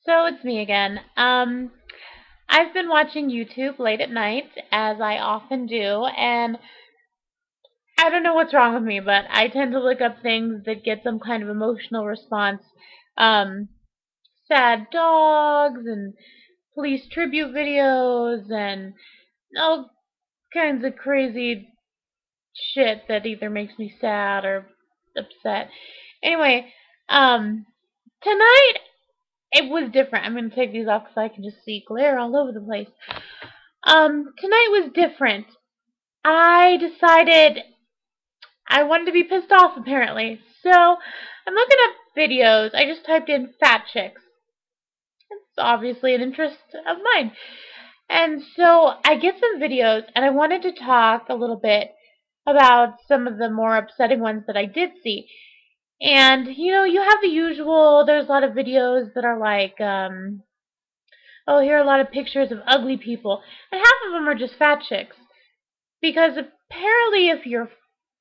So it's me again. I've been watching YouTube late at night, as I often do, and I don't know what's wrong with me, but I tend to look up things that get some kind of emotional response. Um, Sad dogs and police tribute videos and all kinds of crazy shit that either makes me sad or upset. Anyway, tonight it was different. I'm going to take these off because I can just see glare all over the place. Tonight was different. I decided I wanted to be pissed off, apparently. So, I'm looking up videos. I just typed in fat chicks. It's obviously an interest of mine. And so, I get some videos, and I wanted to talk a little bit about some of the more upsetting ones that I did see. And, you have the usual, there's a lot of videos that are like, oh, here are a lot of pictures of ugly people. And half of them are just fat chicks. Because apparently if you're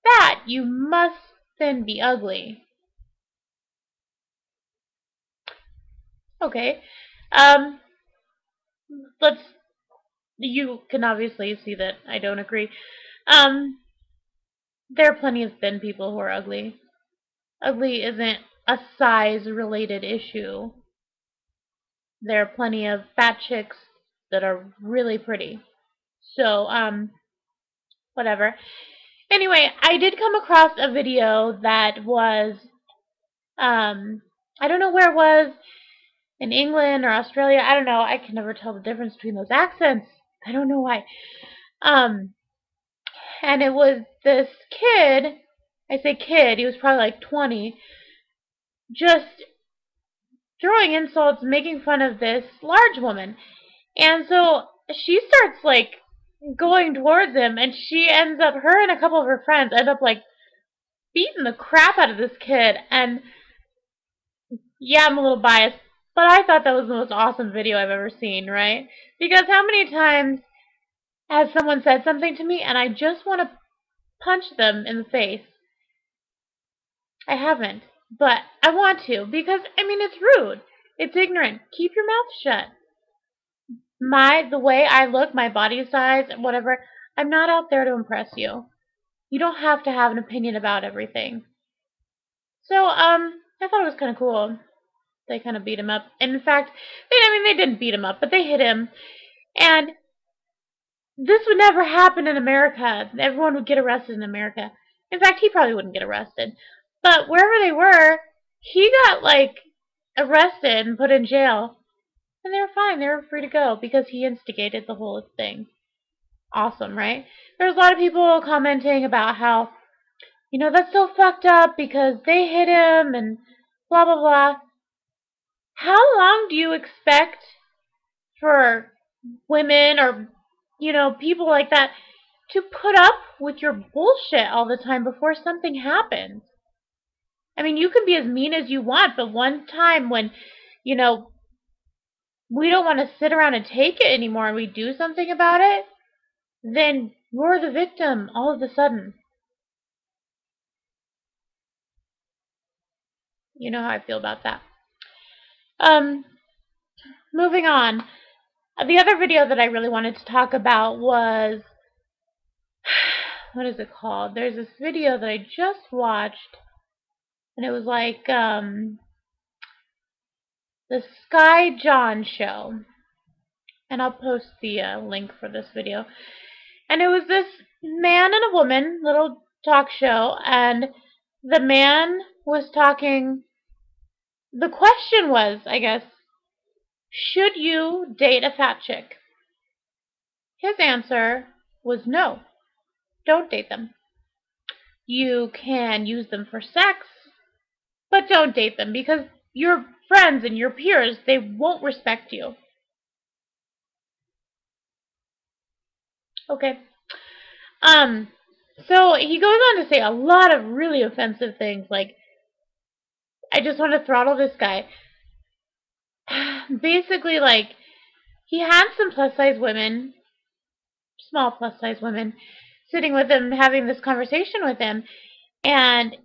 fat, you must then be ugly. Okay. Um, let's, you can obviously see that I don't agree. Um, there are plenty of thin people who are ugly. Ugly isn't a size-related issue. There are plenty of fat chicks that are really pretty. So, whatever. Anyway, I did come across a video that was, I don't know where it was, in England or Australia. I don't know. I can never tell the difference between those accents. I don't know why. Um, and it was this kid, I say kid, he was probably like 20, just throwing insults, making fun of this large woman. And so she starts like going towards him, and she ends up, her and a couple of her friends end up like beating the crap out of this kid. And yeah, I'm a little biased, but I thought that was the most awesome video I've ever seen, right? Because how many times has someone said something to me and I just want to punch them in the face? I haven't, but I want to because, I mean, it's rude. It's ignorant. Keep your mouth shut. The way I look, my body size, whatever, I'm not out there to impress you. You don't have to have an opinion about everything. So, I thought it was kind of cool. They kind of beat him up. And in fact, they didn't beat him up, but they hit him. And this would never happen in America. Everyone would get arrested in America. In fact, he probably wouldn't get arrested. But wherever they were, he got, like, arrested and put in jail. And they were fine. They were free to go because he instigated the whole thing. Awesome, right? There's a lot of people commenting about how, that's so fucked up because they hit him and blah, blah, blah. How long do you expect for women or, people like that to put up with your bullshit all the time before something happens? I mean, you can be as mean as you want, but one time when, you know, we don't want to sit around and take it anymore and we do something about it, then you're the victim all of a sudden. You know how I feel about that. Um, Moving on. The other video that I really wanted to talk about was, what is it called? There's this video that I just watched, and it was like, the Sky John show. And I'll post the link for this video. And it was this man and a woman, little talk show, and the man was talking, the question was, I guess, should you date a fat chick? His answer was no, don't date them. You can use them for sex, but don't date them because your friends and your peers, they won't respect you. Okay. So he goes on to say a lot of really offensive things, like, I just want to throttle this guy. Basically, like, he had some plus-size women, small plus-size women, sitting with him, having this conversation with him, and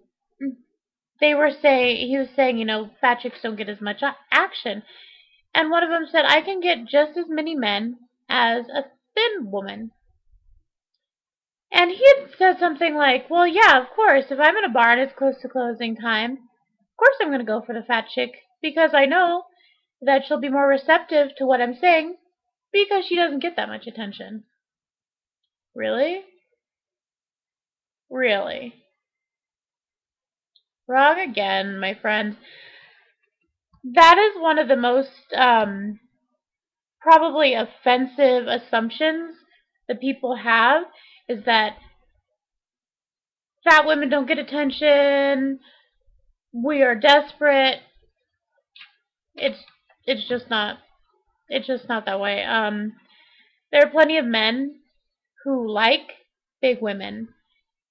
he was saying, fat chicks don't get as much action. And one of them said, I can get just as many men as a thin woman. And he had said something like, well, yeah, of course, if I'm in a bar and it's close to closing time, of course I'm going to go for the fat chick because I know that she'll be more receptive to what I'm saying because she doesn't get that much attention. Really? Really? Wrong again, my friend. That is one of the most probably offensive assumptions that people have, is that fat women don't get attention, we are desperate. It's it's just not that way. There are plenty of men who like big women,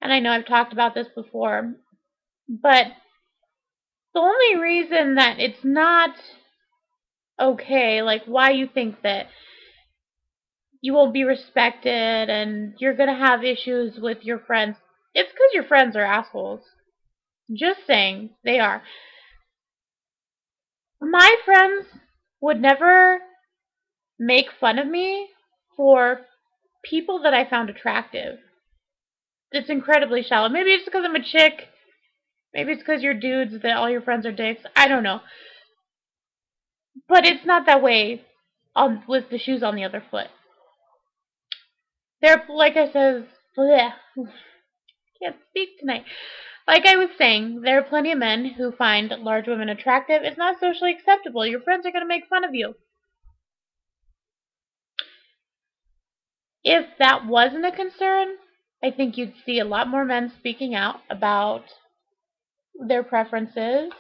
and I know I've talked about this before, but the only reason that it's not okay, like why you think that you won't be respected and you're gonna have issues with your friends, it's because your friends are assholes. Just saying, they are. My friends would never make fun of me for people that I found attractive. It's incredibly shallow. Maybe it's because I'm a chick. Maybe it's because you're dudes that all your friends are dicks. I don't know. But it's not that way with the shoes on the other foot. They're, like I said, bleh, can't speak tonight. Like I was saying, there are plenty of men who find large women attractive. It's not socially acceptable. Your friends are going to make fun of you. If that wasn't a concern, I think you'd see a lot more men speaking out about their preferences.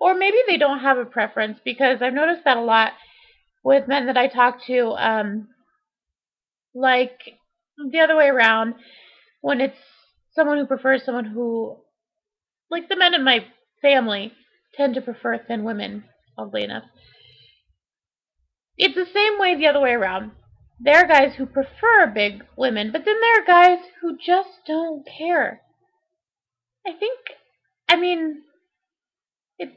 Or maybe they don't have a preference, because I've noticed that a lot with men that I talk to, like the other way around, when it's someone who prefers someone who, like the men in my family, tend to prefer thin women, oddly enough. It's the same way the other way around. There are guys who prefer big women, but then there are guys who just don't care. I think, I mean, it,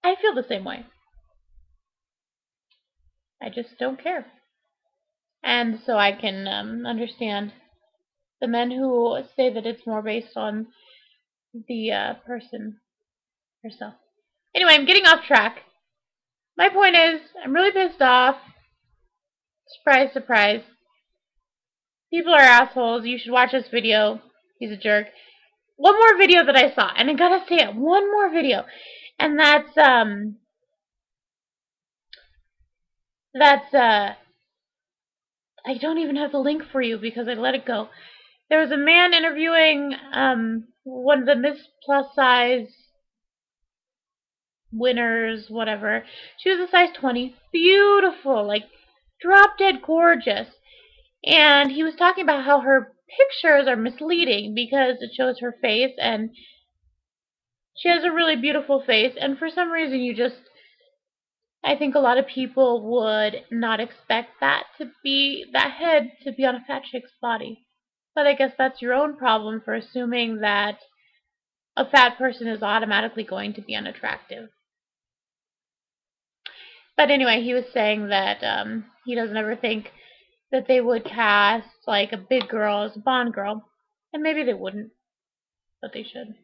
I feel the same way. I just don't care. And so I can understand the men who say that it's more based on the person herself. Anyway, I'm getting off track. My point is, I'm really pissed off. Surprise, surprise. People are assholes. You should watch this video. He's a jerk. One more video that I saw, and I gotta say it, one more video. And that's I don't even have the link for you because I let it go. There was a man interviewing one of the Miss Plus Size winners, whatever. She was a size 20, beautiful, like drop dead gorgeous. And he was talking about how her pictures are misleading because it shows her face, and she has a really beautiful face, and for some reason I think a lot of people would not expect that head to be on a fat chick's body. But I guess that's your own problem for assuming that a fat person is automatically going to be unattractive. But anyway, he was saying that he doesn't ever think that they would cast like a big girl as a Bond girl. And maybe they wouldn't, but they should.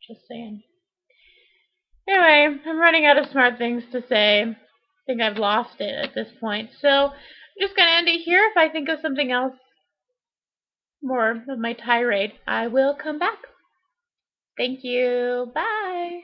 Just saying. Anyway, I'm running out of smart things to say. I think I've lost it at this point. So I'm just going to end it here. If I think of something else, more of my tirade, I will come back. Thank you. Bye.